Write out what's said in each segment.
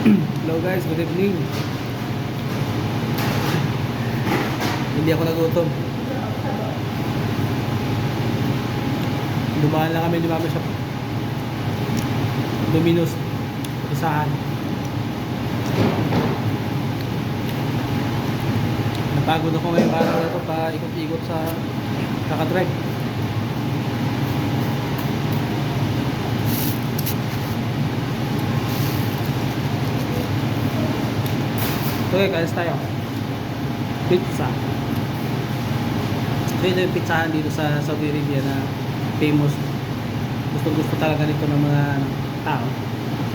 Hello guys, good evening. Hindi ako nagutom. Dumaan lang kami ni Mama sa Domino's isahan. Napagod ako ngayong araw na ito pa ikot-ikot sa kakadrive. Okay, kalis tayo. Pizza. So ito yung pizzahan dito sa Saudi Arabia na famous. Gusto talaga nito ng mga tao.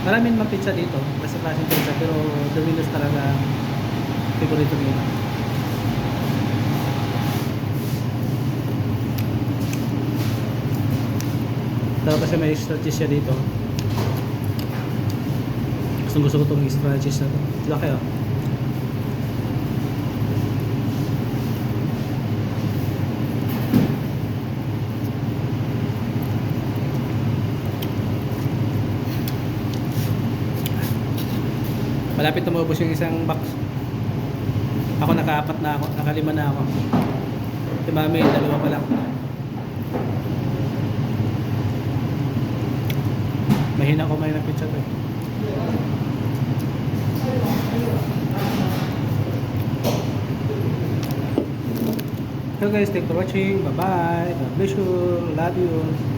Maraming mga pizza dito. Basta klaseng pizza. Pero Domino's talaga favorito nila. Tapos kasi may extra cheese siya dito. Gusto ko itong extra cheese na ito. Laki oh. Malapit na maubos yung isang box. Ako nakaapat na ako, nakalima na ako. Si Mami, dalawa pa lang. Mahina kumain ng pizza to eh. So guys, thanks for watching. Bye bye. God bless you. Love you.